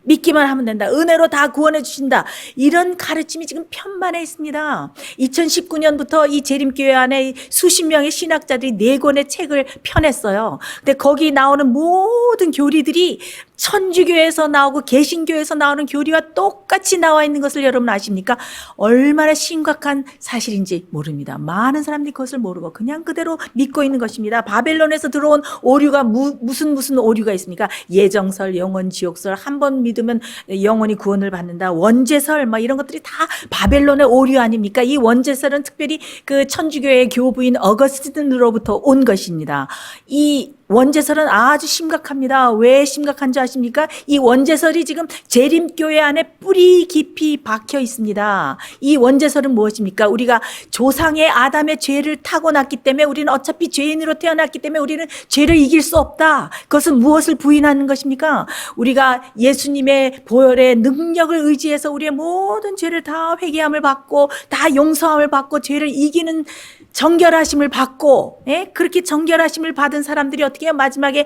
믿기만 하면 된다. 은혜로 다 구원해 주신다. 이런 가르침이 지금 편만해 있습니다. 2019년부터 이 재림교회 안에 수십 명의 신학자들이 4권의 책을 펴냈어요. 근데 거기 나오는 모든 교리들이 천주교에서 나오고 개신교에서 나오는 교리와 똑같이 나와 있는 것을 여러분 아십니까? 얼마나 심각한 사실인지 모릅니다. 많은 사람들이 그것을 모르고 그냥 그대로 믿고 있는 것입니다. 바벨론에서 들어온 오류가 무슨 오류가 있습니까? 예정설, 영원 지옥설, 한 번 믿으면 영원히 구원을 받는다. 원죄설, 이런 것들이 다 바벨론의 오류 아닙니까? 이 원죄설은 특별히 그 천주교의 교부인 어거스틴으로부터 온 것입니다. 이 원죄설은 아주 심각합니다. 왜 심각한 줄 아십니까? 이 원죄설이 지금 재림교회 안에 뿌리 깊이 박혀 있습니다. 이 원죄설은 무엇입니까? 우리가 조상의 아담의 죄를 타고났기 때문에 우리는 어차피 죄인으로 태어났기 때문에 우리는 죄를 이길 수 없다. 그것은 무엇을 부인하는 것입니까? 우리가 예수님의 보혈의 능력을 의지해서 우리의 모든 죄를 다 회개함을 받고 다 용서함을 받고 죄를 이기는 정결하심을 받고, 그렇게 정결하심을 받은 사람들이 어떻게 해요? 마지막에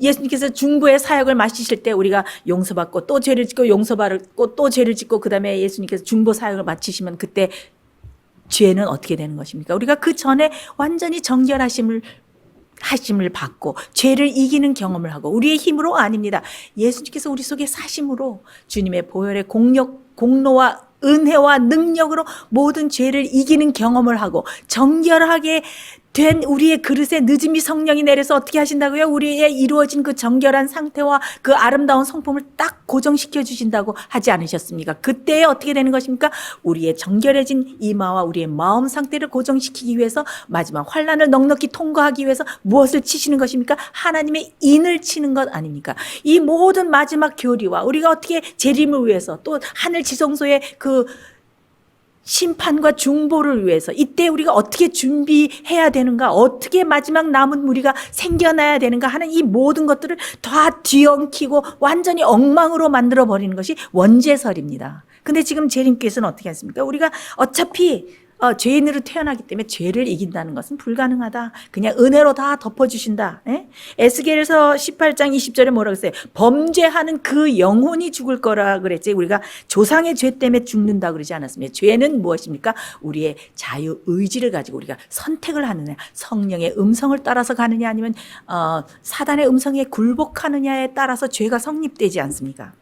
예수님께서 중보의 사역을 마치실 때 우리가 용서받고 또 죄를 짓고 용서받고 또 죄를 짓고 그 다음에 예수님께서 중보 사역을 마치시면 그때 죄는 어떻게 되는 것입니까? 우리가 그 전에 완전히 정결하심을 받고 죄를 이기는 경험을 하고 우리의 힘으로 아닙니다. 예수님께서 우리 속에 사심으로 주님의 보혈의 공로와 은혜와 능력으로 모든 죄를 이기는 경험을 하고 정결하게 된 우리의 그릇에 늦음이 성령이 내려서 어떻게 하신다고요? 우리의 이루어진 그 정결한 상태와 그 아름다운 성품을 딱 고정시켜 주신다고 하지 않으셨습니까? 그때 어떻게 되는 것입니까? 우리의 정결해진 이마와 우리의 마음 상태를 고정시키기 위해서 마지막 환난을 넉넉히 통과하기 위해서 무엇을 치시는 것입니까? 하나님의 인을 치는 것 아닙니까? 이 모든 마지막 교리와 우리가 어떻게 재림을 위해서 또 하늘 지성소의 그 심판과 중보를 위해서 이때 우리가 어떻게 준비해야 되는가, 어떻게 마지막 남은 무리가 생겨나야 되는가 하는 이 모든 것들을 다 뒤엉키고 완전히 엉망으로 만들어 버리는 것이 원죄설입니다. 근데 지금 재림께서는 어떻게 했습니까? 우리가 어차피 죄인으로 태어나기 때문에 죄를 이긴다는 것은 불가능하다. 그냥 은혜로 다 덮어주신다. 에스겔에서 18장 20절에 뭐라고 했어요? 범죄하는 그 영혼이 죽을 거라 그랬지. 우리가 조상의 죄 때문에 죽는다 그러지 않았습니까? 죄는 무엇입니까? 우리의 자유 의지를 가지고 우리가 선택을 하느냐, 성령의 음성을 따라서 가느냐, 아니면 사단의 음성에 굴복하느냐에 따라서 죄가 성립되지 않습니까?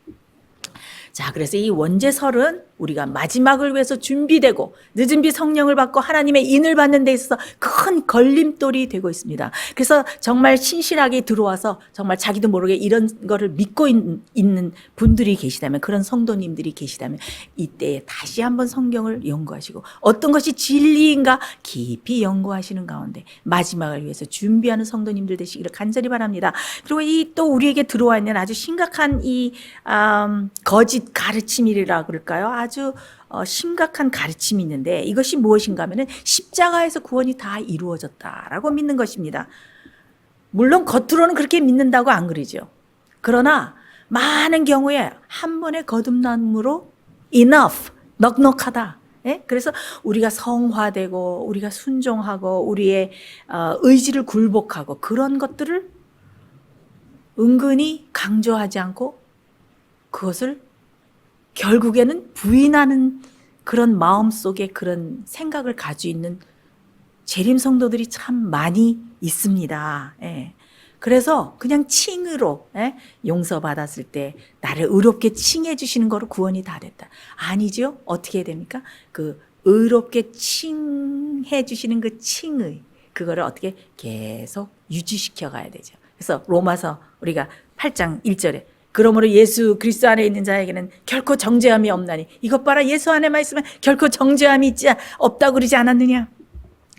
자, 그래서 이 원죄설은 우리가 마지막을 위해서 준비되고 늦은 비 성령을 받고 하나님의 인을 받는 데 있어서 큰 걸림돌이 되고 있습니다. 그래서 정말 신실하게 들어와서 정말 자기도 모르게 이런 거를 믿고 있는 분들이 계시다면, 그런 성도님들이 계시다면 이때에 다시 한번 성경을 연구하시고 어떤 것이 진리인가 깊이 연구하시는 가운데 마지막을 위해서 준비하는 성도님들 되시기를 간절히 바랍니다. 그리고 이 또 우리에게 들어와 있는 아주 심각한 이 거짓 가르침이라 그럴까요? 아주 심각한 가르침이 있는데 이것이 무엇인가 하면은 십자가에서 구원이 다 이루어졌다라고 믿는 것입니다. 물론 겉으로는 그렇게 믿는다고 안 그러죠. 그러나 많은 경우에 한 번의 거듭남으로 enough, 넉넉하다. 그래서 우리가 성화되고 우리가 순종하고 우리의 의지를 굴복하고 그런 것들을 은근히 강조하지 않고 그것을 결국에는 부인하는 그런 마음속에 그런 생각을 가지고 있는 재림 성도들이 참 많이 있습니다. 그래서 그냥 칭으로 용서받았을 때 나를 의롭게 칭해 주시는 거로 구원이 다 됐다. 아니죠. 어떻게 해야 됩니까? 그 의롭게 칭해 주시는 그 칭의 그거를 어떻게 계속 유지시켜 가야 되죠. 그래서 로마서 우리가 8장 1절에 그러므로 예수 그리스도 안에 있는 자에게는 결코 정죄함이 없나니 이것 봐라, 예수 안에만 있으면 결코 정죄함이 있지 없다고 그러지 않았느냐?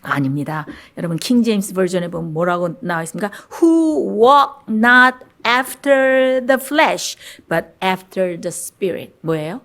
아닙니다. 여러분 킹 제임스 버전에 보면 뭐라고 나와 있습니까? Who walk not after the flesh but after the spirit. 뭐예요?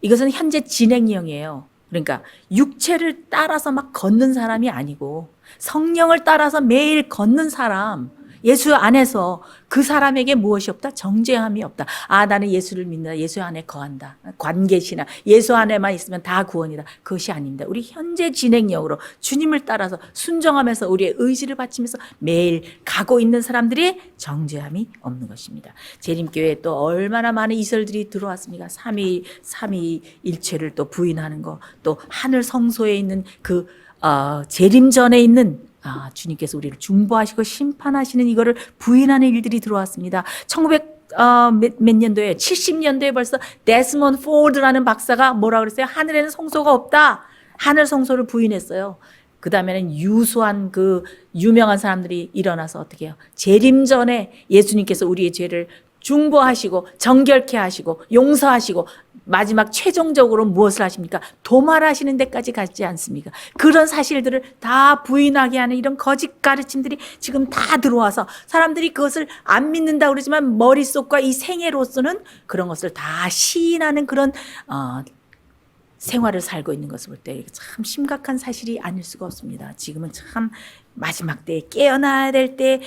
이것은 현재 진행형이에요. 그러니까 육체를 따라서 막 걷는 사람이 아니고 성령을 따라서 매일 걷는 사람, 예수 안에서 그 사람에게 무엇이 없다? 정죄함이 없다. 아, 나는 예수를 믿는다. 예수 안에 거한다. 관계시나 예수 안에만 있으면 다 구원이다. 그것이 아닙니다. 우리 현재 진행력으로 주님을 따라서 순종하면서 우리의 의지를 바치면서 매일 가고 있는 사람들이 정죄함이 없는 것입니다. 재림교회에 또 얼마나 많은 이설들이 들어왔습니까? 삼위일체를 또 부인하는 거, 또 하늘 성소에 있는 그 재림 전에 있는 주님께서 우리를 중보하시고 심판하시는 이거를 부인하는 일들이 들어왔습니다. 1900 몇 년도에 70년도에 벌써 데스몬드 포드라는 박사가 뭐라 그랬어요? 하늘에는 성소가 없다. 하늘 성소를 부인했어요. 그 다음에는 유수한 그 유명한 사람들이 일어나서 어떻게 해요? 재림 전에 예수님께서 우리의 죄를 중보하시고 정결케 하시고 용서하시고 마지막 최종적으로 무엇을 하십니까? 도말하시는 데까지 가지 않습니까? 그런 사실들을 다 부인하게 하는 이런 거짓 가르침들이 지금 다 들어와서 사람들이 그것을 안 믿는다고 그러지만 머릿속과 이 생애로서는 그런 것을 다 시인하는 그런 생활을 살고 있는 것을 볼 때 참 심각한 사실이 아닐 수가 없습니다. 지금은 참 마지막 때에 깨어나야 될 때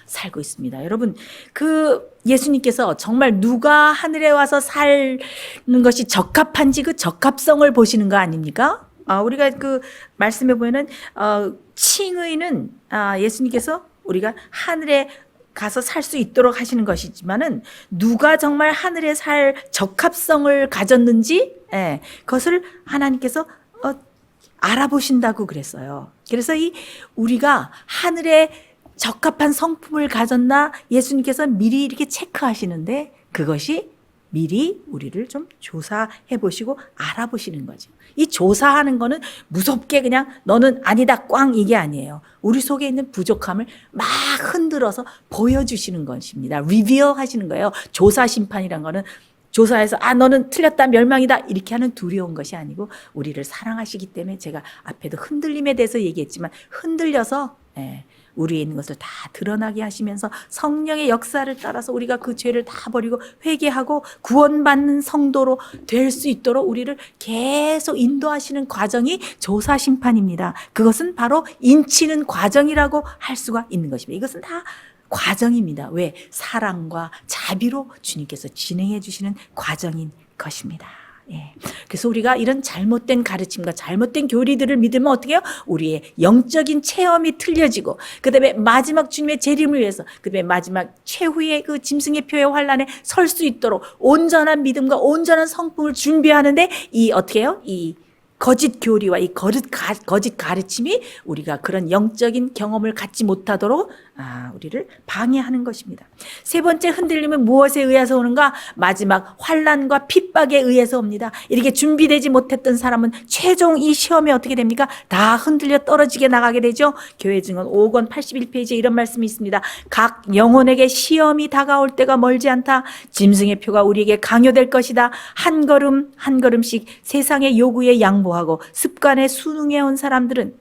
살고 있습니다. 여러분, 그 예수님께서 정말 누가 하늘에 와서 사는 것이 적합한지 그 적합성을 보시는 거 아닙니까? 우리가 그 말씀에 보면은 칭의는 예수님께서 우리가 하늘에 가서 살 수 있도록 하시는 것이지만은 누가 정말 하늘에 살 적합성을 가졌는지 그것을 하나님께서 알아보신다고 그랬어요. 그래서 우리가 하늘에 적합한 성품을 가졌나 예수님께서 미리 이렇게 체크하시는데 그것이 미리 우리를 좀 조사해 보시고 알아보시는 거죠. 이 조사하는 거는 무섭게 그냥 너는 아니다 꽝 이게 아니에요. 우리 속에 있는 부족함을 막 흔들어서 보여주시는 것입니다. 리비어 하시는 거예요. 조사 심판이란 거는 조사해서 너는 틀렸다 멸망이다 이렇게 하는 두려운 것이 아니고 우리를 사랑하시기 때문에 제가 앞에도 흔들림에 대해서 얘기했지만 흔들려서 우리에 있는 것을 다 드러나게 하시면서 성령의 역사를 따라서 우리가 그 죄를 다 버리고 회개하고 구원받는 성도로 될 수 있도록 우리를 계속 인도하시는 과정이 조사 심판입니다. 그것은 바로 인치는 과정이라고 할 수가 있는 것입니다. 이것은 다 과정입니다. 왜? 사랑과 자비로 주님께서 진행해 주시는 과정인 것입니다. 그래서 우리가 이런 잘못된 가르침과 잘못된 교리들을 믿으면 어떻게 해요? 우리의 영적인 체험이 틀려지고 그 다음에 마지막 주님의 재림을 위해서 그 다음에 마지막 최후의 그 짐승의 표의 환란에 설 수 있도록 온전한 믿음과 온전한 성품을 준비하는데 어떻게 해요? 이 거짓 교리와 이 거짓 가르침이 우리가 그런 영적인 경험을 갖지 못하도록 우리를 방해하는 것입니다. 세 번째 흔들림은 무엇에 의해서 오는가? 마지막 환난과 핍박에 의해서 옵니다. 이렇게 준비되지 못했던 사람은 최종 이 시험에 어떻게 됩니까? 다 흔들려 떨어지게 나가게 되죠. 교회 증언 5권 81페이지에 이런 말씀이 있습니다. 각 영혼에게 시험이 다가올 때가 멀지 않다. 짐승의 표가 우리에게 강요될 것이다. 한 걸음 한 걸음씩 세상의 요구에 양보하고 습관에 순응해온 자들은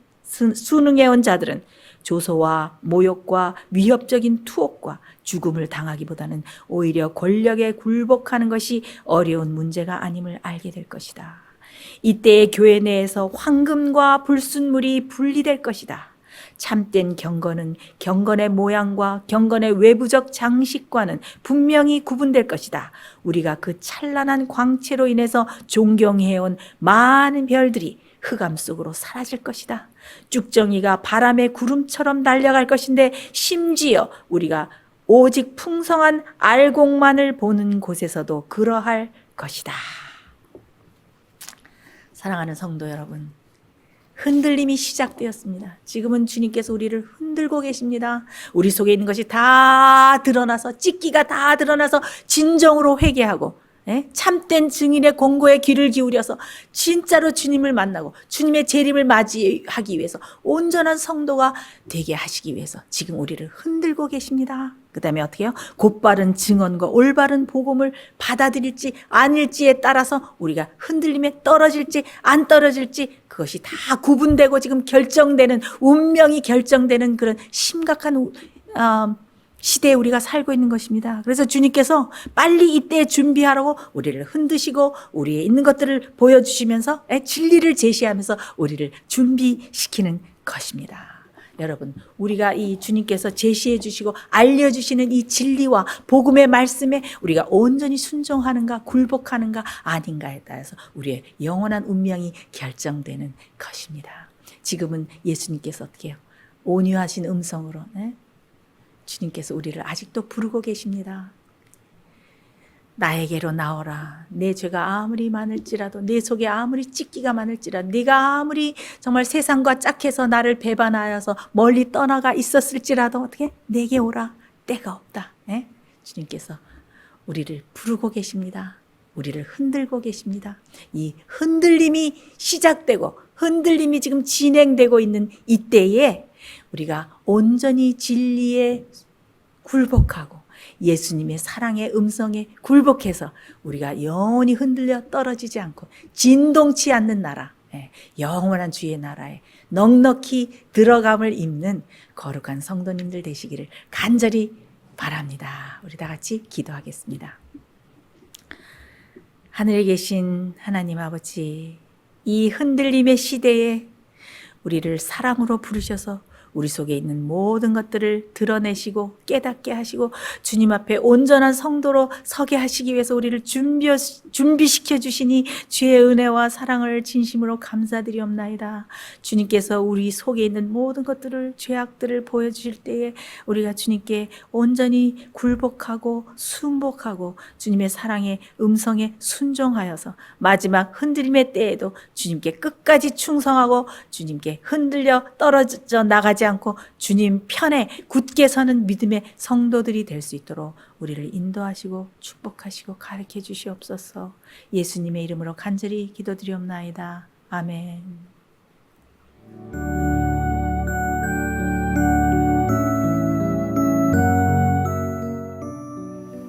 조소와 모욕과 위협적인 투옥과 죽음을 당하기보다는 오히려 권력에 굴복하는 것이 어려운 문제가 아님을 알게 될 것이다. 이때의 교회 내에서 황금과 불순물이 분리될 것이다. 참된 경건은 경건의 모양과 경건의 외부적 장식과는 분명히 구분될 것이다. 우리가 그 찬란한 광채로 인해서 존경해온 많은 별들이 흑암 속으로 사라질 것이다. 쭉정이가 바람의 구름처럼 날아갈 것인데 심지어 우리가 오직 풍성한 알곡만을 보는 곳에서도 그러할 것이다. 사랑하는 성도 여러분, 흔들림이 시작되었습니다. 지금은 주님께서 우리를 흔들고 계십니다. 우리 속에 있는 것이 다 드러나서 찢기가 다 드러나서 진정으로 회개하고 참된 증인의 공고에 귀를 기울여서 진짜로 주님을 만나고 주님의 재림을 맞이하기 위해서 온전한 성도가 되게 하시기 위해서 지금 우리를 흔들고 계십니다. 그 다음에 어떻게 해요? 곧바른 증언과 올바른 복음을 받아들일지 아닐지에 따라서 우리가 흔들림에 떨어질지 안 떨어질지 그것이 다 구분되고 지금 결정되는 운명이 결정되는 그런 심각한 시대에 우리가 살고 있는 것입니다. 그래서 주님께서 빨리 이때 준비하라고 우리를 흔드시고 우리의 있는 것들을 보여주시면서 진리를 제시하면서 우리를 준비시키는 것입니다. 여러분, 우리가 이 주님께서 제시해 주시고 알려주시는 이 진리와 복음의 말씀에 우리가 온전히 순종하는가 굴복하는가 아닌가에 따라서 우리의 영원한 운명이 결정되는 것입니다. 지금은 예수님께서 어떻게 해요? 온유하신 음성으로 주님께서 우리를 아직도 부르고 계십니다. 나에게로 나오라. 내 죄가 아무리 많을지라도 내 속에 아무리 찢기가 많을지라도 네가 아무리 정말 세상과 짝해서 나를 배반하여서 멀리 떠나가 있었을지라도 어떻게 내게 오라. 때가 없다. 주님께서 우리를 부르고 계십니다. 우리를 흔들고 계십니다. 이 흔들림이 시작되고 흔들림이 지금 진행되고 있는 이때에 우리가 온전히 진리에 굴복하고 예수님의 사랑의 음성에 굴복해서 우리가 영원히 흔들려 떨어지지 않고 진동치 않는 나라, 영원한 주의 나라에 넉넉히 들어감을 입는 거룩한 성도님들 되시기를 간절히 바랍니다. 우리 다 같이 기도하겠습니다. 하늘에 계신 하나님 아버지, 이 흔들림의 시대에 우리를 사랑으로 부르셔서 우리 속에 있는 모든 것들을 드러내시고 깨닫게 하시고 주님 앞에 온전한 성도로 서게 하시기 위해서 우리를 준비시켜 주시니 주의 은혜와 사랑을 진심으로 감사드리옵나이다. 주님께서 우리 속에 있는 모든 것들을, 죄악들을 보여주실 때에 우리가 주님께 온전히 굴복하고 순복하고 주님의 사랑의 음성에 순종하여서 마지막 흔들림의 때에도 주님께 끝까지 충성하고 주님께 흔들려 떨어져 나가지 않고 주님 편에 굳게 서는 믿음의 성도들이 될 수 있도록 우리를 인도하시고 축복하시고 가르쳐 주시옵소서. 예수님의 이름으로 간절히 기도드리옵나이다. 아멘.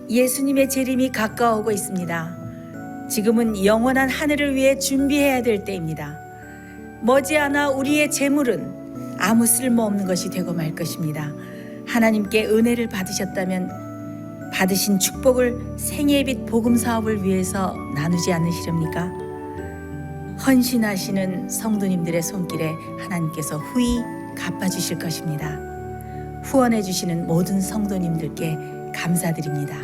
예수님의 재림이 가까워오고 있습니다. 지금은 영원한 하늘을 위해 준비해야 될 때입니다. 머지않아 우리의 재물은 아무 쓸모없는 것이 되고 말 것입니다. 하나님께 은혜를 받으셨다면 받으신 축복을 생애의 빛 복음 사업을 위해서 나누지 않으시렵니까? 헌신하시는 성도님들의 손길에 하나님께서 후히 갚아주실 것입니다. 후원해 주시는 모든 성도님들께 감사드립니다.